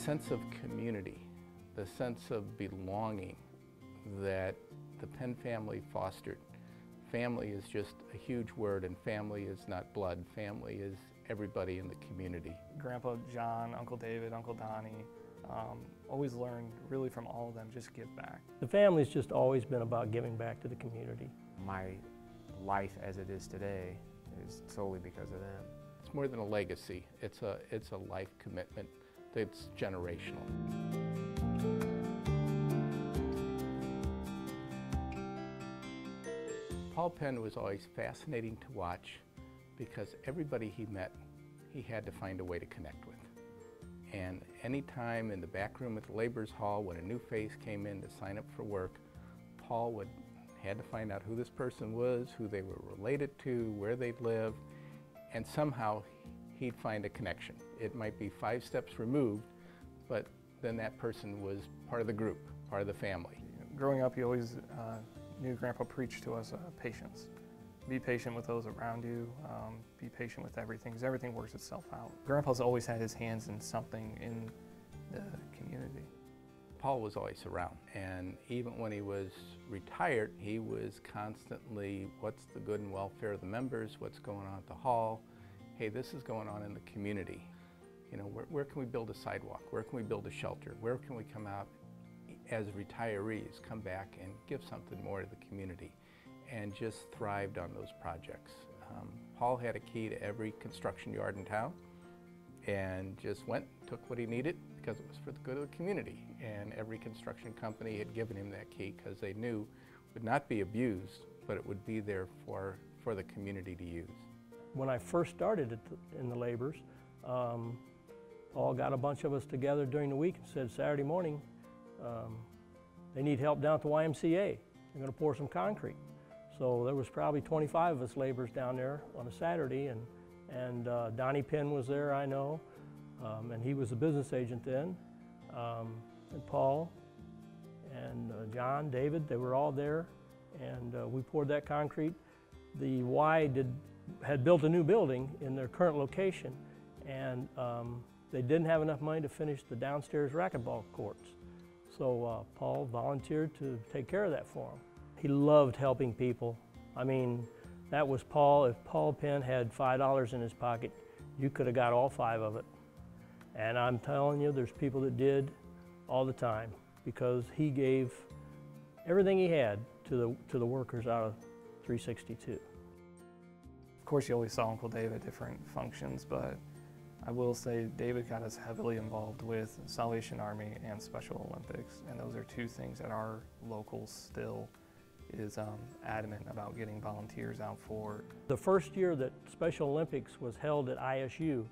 sense of community, the sense of belonging that the Penn family fostered. Family is just a huge word, and family is not blood. Family is everybody in the community. Grandpa John, Uncle David, Uncle Donnie, always learned really from all of them, just give back. The family's just always been about giving back to the community. My life as it is today is solely because of them. It's more than a legacy. It's a life commitment that's generational. Paul Penn was always fascinating to watch because everybody he met, he had to find a way to connect with. And anytime in the back room at the Laborers Hall when a new face came in to sign up for work, Paul had to find out who this person was, who they were related to, where they'd live, and somehow he'd find a connection. It might be 5 steps removed, but then that person was part of the group, part of the family. Growing up, you always knew Grandpa preached to us patience. Be patient with those around you, be patient with everything, because everything works itself out. Grandpa's always had his hands in something in the community. Paul was always around, and even when he was retired, he was constantly, what's the good and welfare of the members, what's going on at the hall, hey, this is going on in the community. You know, where can we build a sidewalk? Where can we build a shelter? Where can we come out as retirees, come back and give something more to the community? And just thrived on those projects. Paul had a key to every construction yard in town and just went, took what he needed because it was for the good of the community. And every construction company had given him that key because they knew it would not be abused, but it would be there for the community to use. When I first started in the Laborers, Paul got a bunch of us together during the week and said, Saturday morning, they need help down at the YMCA. They're going to pour some concrete. So there was probably 25 of us laborers down there on a Saturday, and Donnie Penn was there, I know, and he was a business agent then, and Paul and John, David, they were all there, and we poured that concrete. The Y had built a new building in their current location, and they didn't have enough money to finish the downstairs racquetball courts. So Paul volunteered to take care of that for him. He loved helping people. I mean, that was Paul. If Paul Penn had $5 in his pocket, you could have got all 5 of it. And I'm telling you, there's people that did all the time because he gave everything he had to the workers out of 362. Of course, you always saw Uncle Dave at different functions, but I will say David got us heavily involved with Salvation Army and Special Olympics, and those are 2 things that our locals still is adamant about getting volunteers out for. The first year that Special Olympics was held at ISU,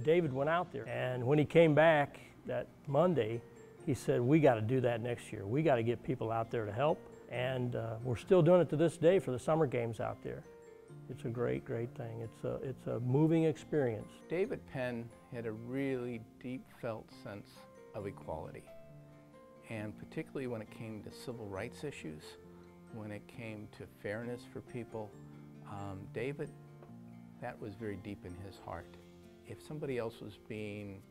David went out there, and when he came back that Monday, he said, we got to do that next year. We got to get people out there to help, and we're still doing it to this day for the summer games out there. It's a great, great thing. It's a moving experience. David Penn had a really deep felt sense of equality. And particularly when it came to civil rights issues, when it came to fairness for people, David, that was very deep in his heart. If somebody else was being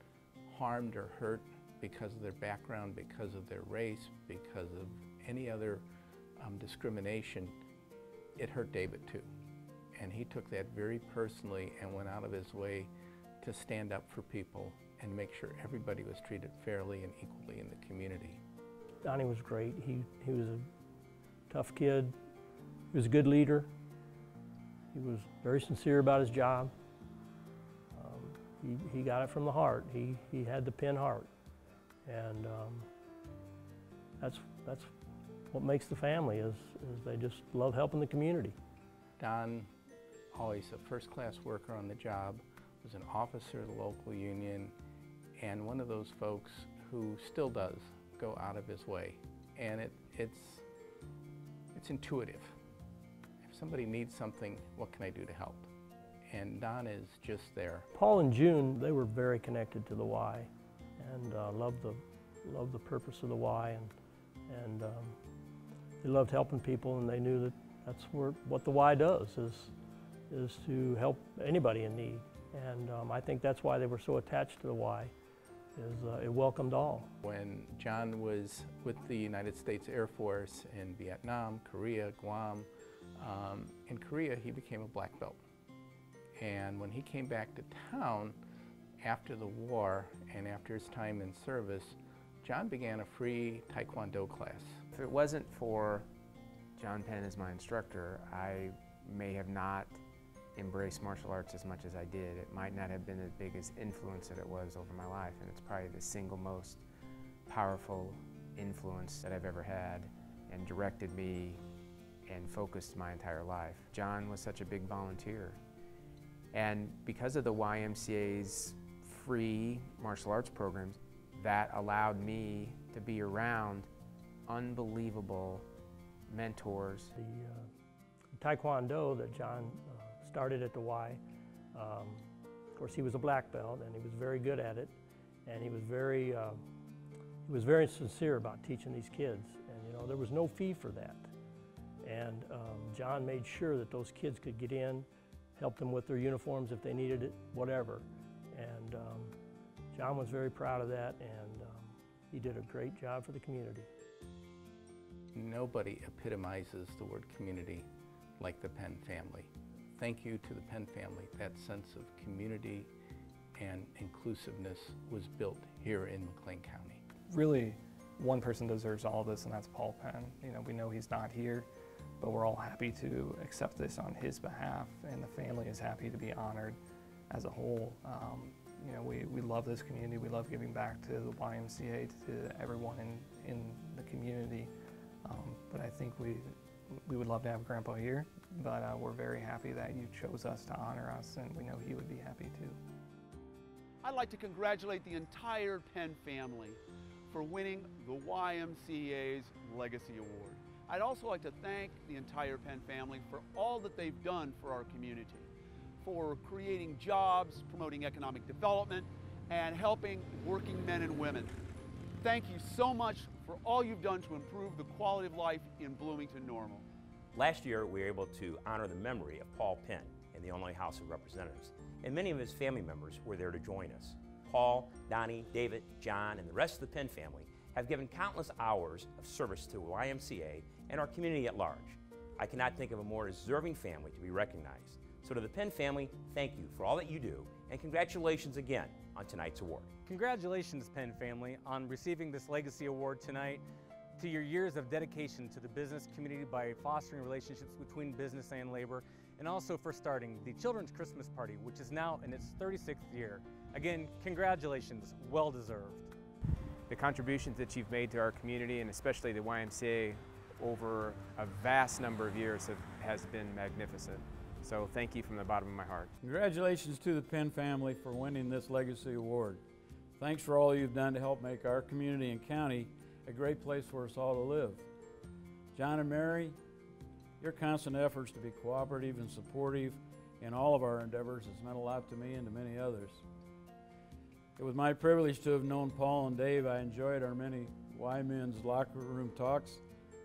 harmed or hurt because of their background, because of their race, because of any other discrimination, it hurt David too. And he took that very personally and went out of his way to stand up for people and make sure everybody was treated fairly and equally in the community. Donnie was great. He was a tough kid. He was a good leader. He was very sincere about his job. He got it from the heart. He had the Penn heart. And that's what makes the family is they just love helping the community. Don, always a first-class worker on the job, was an officer of the local union, and one of those folks who still does go out of his way. And it's intuitive. If somebody needs something, what can I do to help? And Don is just there. Paul and June, they were very connected to the Y and loved the purpose of the Y, and they loved helping people, and they knew that that's what the Y does is to help anybody in need. And I think that's why they were so attached to the Y. it welcomed all. When John was with the United States Air Force in Vietnam, Korea, Guam, in Korea he became a black belt. And when he came back to town after the war and after his time in service, John began a free Taekwondo class. If it wasn't for John Penn as my instructor, I may have not embraced martial arts as much as I did. It might not have been as big as influence that it was over my life, and it's probably the single most powerful influence that I've ever had and directed me and focused my entire life. John was such a big volunteer, and because of the YMCA's free martial arts programs, that allowed me to be around unbelievable mentors. The Taekwondo that John started at the Y, of course he was a black belt and he was very good at it, and he was very sincere about teaching these kids, and you know there was no fee for that, and John made sure that those kids could get in, help them with their uniforms if they needed it, whatever, and John was very proud of that, and he did a great job for the community. Nobody epitomizes the word community like the Penn family. Thank you to the Penn family. That sense of community and inclusiveness was built here in McLean County. Really, one person deserves all of this, and that's Paul Penn. You know, we know he's not here, but we're all happy to accept this on his behalf, and the family is happy to be honored as a whole. You know, we love this community. We love giving back to the YMCA, to everyone in the community. But I think we would love to have Grandpa here, but we're very happy that you chose us to honor us, and we know he would be happy too. I'd like to congratulate the entire Penn family for winning the YMCA's Legacy Award. I'd also like to thank the entire Penn family for all that they've done for our community, for creating jobs, promoting economic development, and helping working men and women. Thank you so much for all you've done to improve the quality of life in Bloomington-Normal. Last year, we were able to honor the memory of Paul Penn in the Illinois House of Representatives, and many of his family members were there to join us. Paul, Donnie, David, John, and the rest of the Penn family have given countless hours of service to YMCA and our community at large. I cannot think of a more deserving family to be recognized. So to the Penn family, thank you for all that you do, and congratulations again on tonight's award. Congratulations, Penn family, on receiving this Legacy Award tonight, to your years of dedication to the business community by fostering relationships between business and labor, and also for starting the Children's Christmas Party, which is now in its 36th year. Again, congratulations, well deserved. The contributions that you've made to our community, and especially the YMCA, over a vast number of years has been magnificent. So thank you from the bottom of my heart. Congratulations to the Penn family for winning this Legacy Award. Thanks for all you've done to help make our community and county a great place for us all to live. John and Mary, your constant efforts to be cooperative and supportive in all of our endeavors has meant a lot to me and to many others. It was my privilege to have known Paul and Dave. I enjoyed our many Y-Men's locker room talks.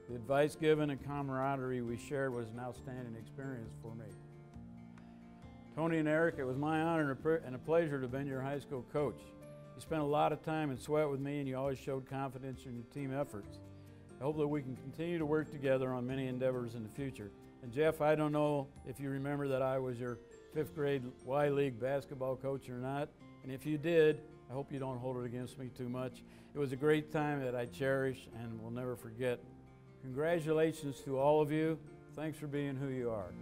The advice given and camaraderie we shared was an outstanding experience for me. Tony and Eric, it was my honor and a pleasure to have been your high school coach. You spent a lot of time and sweat with me, and you always showed confidence in your team efforts. I hope that we can continue to work together on many endeavors in the future. And Jeff, I don't know if you remember that I was your 5th grade Y-League basketball coach or not, and if you did, I hope you don't hold it against me too much. It was a great time that I cherish and will never forget. Congratulations to all of you. Thanks for being who you are.